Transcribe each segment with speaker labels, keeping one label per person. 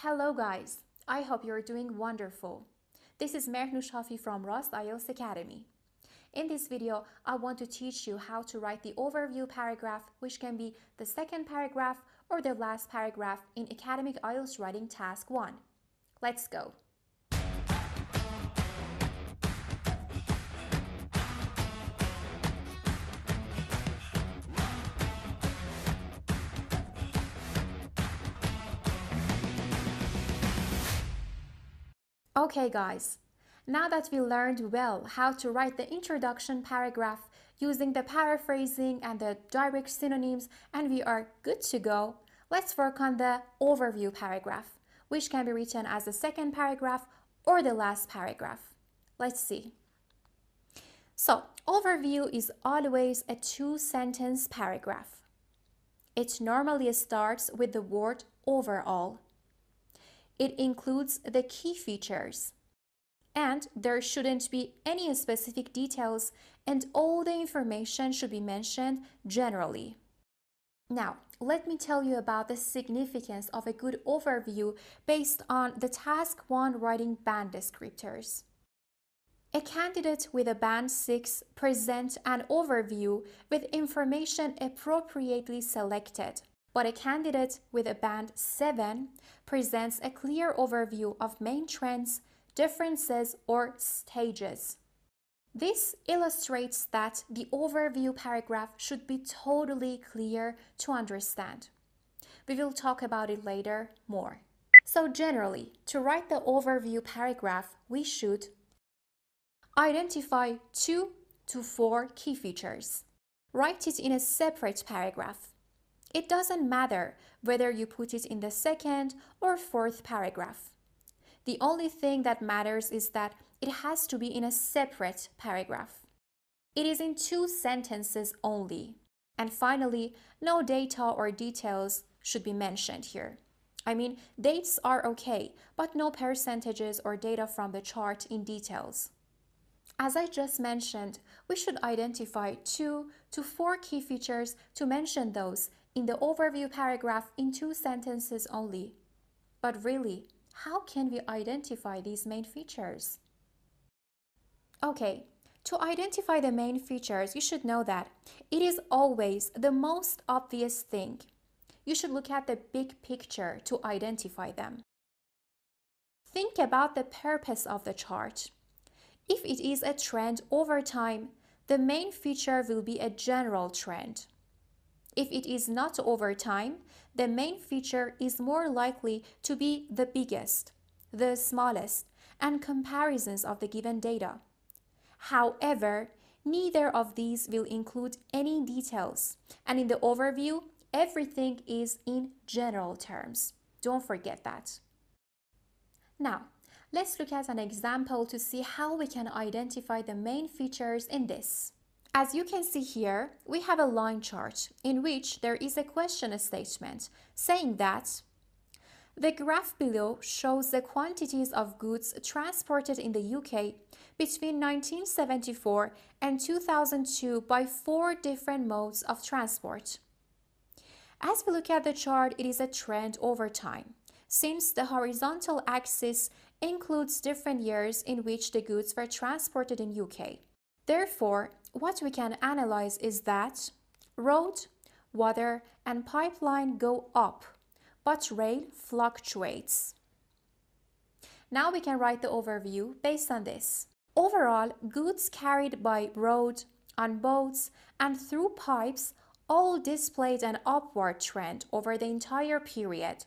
Speaker 1: Hello guys, I hope you're doing wonderful. This is Merhnush Hafi from Ross IELTS Academy. In this video, I want to teach you how to write the overview paragraph, which can be the second paragraph or the last paragraph in Academic IELTS Writing Task 1. Let's go. Okay guys, now that we learned well how to write the introduction paragraph using the paraphrasing and the direct synonyms and we are good to go, let's work on the overview paragraph, which can be written as the second paragraph or the last paragraph. Let's see. So, overview is always a two-sentence paragraph. It normally starts with the word overall. It includes the key features, and there shouldn't be any specific details, and all the information should be mentioned generally. Now, let me tell you about the significance of a good overview based on the Task 1 writing band descriptors. A candidate with a band 6 presents an overview with information appropriately selected. But a candidate with a band 7 presents a clear overview of main trends, differences, or stages. This illustrates that the overview paragraph should be totally clear to understand. We will talk about it later more. So generally, to write the overview paragraph, we should identify 2 to 4 key features. Write it in a separate paragraph. It doesn't matter whether you put it in the second or fourth paragraph. The only thing that matters is that it has to be in a separate paragraph. It is in 2 sentences only. And finally, no data or details should be mentioned here. I mean, dates are okay, but no percentages or data from the chart in details. As I just mentioned, we should identify 2 to 4 key features to mention those in the overview paragraph in 2 sentences only. But really, how can we identify these main features? Okay, to identify the main features, you should know that it is always the most obvious thing. You should look at the big picture to identify them. Think about the purpose of the chart. If it is a trend over time, the main feature will be a general trend. If it is not over time, the main feature is more likely to be the biggest, the smallest, and comparisons of the given data. However, neither of these will include any details, and in the overview, everything is in general terms. Don't forget that. Now, let's look at an example to see how we can identify the main features in this. As you can see here, we have a line chart in which there is a question statement saying that the graph below shows the quantities of goods transported in the UK between 1974 and 2002 by 4 different modes of transport. As we look at the chart, it is a trend over time, since the horizontal axis includes different years in which the goods were transported in UK. Therefore, what we can analyze is that road, water, and pipeline go up, but rail fluctuates. Now we can write the overview based on this. Overall, goods carried by road, on boats, and through pipes all displayed an upward trend over the entire period.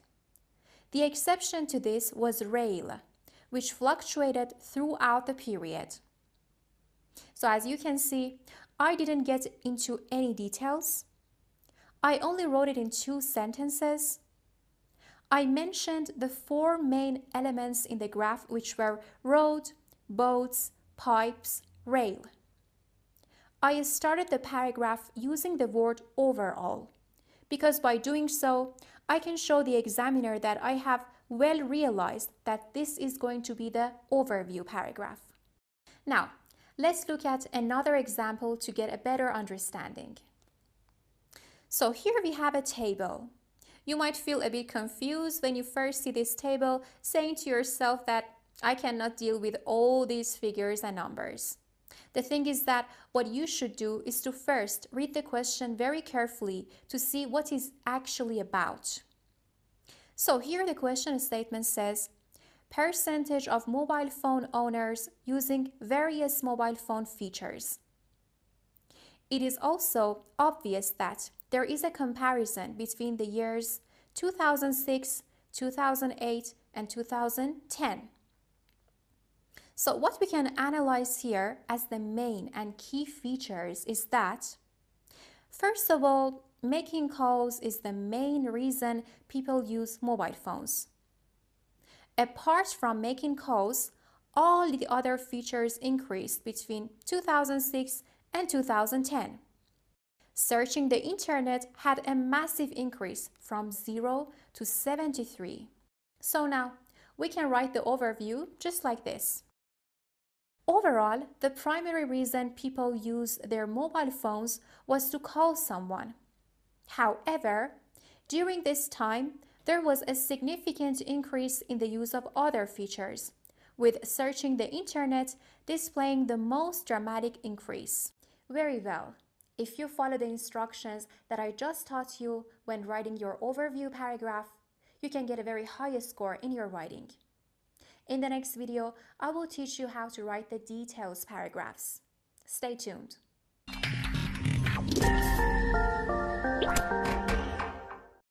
Speaker 1: The exception to this was rail, which fluctuated throughout the period. So as you can see, I didn't get into any details. I only wrote it in 2 sentences. I mentioned the 4 main elements in the graph, which were road, boats, pipes, rail. I started the paragraph using the word overall, because by doing so, I can show the examiner that I have well realized that this is going to be the overview paragraph. Now, let's look at another example to get a better understanding. So here we have a table. You might feel a bit confused when you first see this table, saying to yourself that I cannot deal with all these figures and numbers. The thing is that what you should do is to first read the question very carefully to see what it's actually about. So here the question statement says, percentage of mobile phone owners using various mobile phone features. It is also obvious that there is a comparison between the years 2006, 2008, and 2010. So what we can analyze here as the main and key features is that, first of all, making calls is the main reason people use mobile phones. Apart from making calls, all the other features increased between 2006 and 2010. Searching the internet had a massive increase from 0 to 73. So now, we can write the overview just like this. Overall, the primary reason people used their mobile phones was to call someone. However, during this time, there was a significant increase in the use of other features, with searching the internet displaying the most dramatic increase. Very well. If you follow the instructions that I just taught you when writing your overview paragraph, you can get a very high score in your writing. In the next video, I will teach you how to write the details paragraphs. Stay tuned.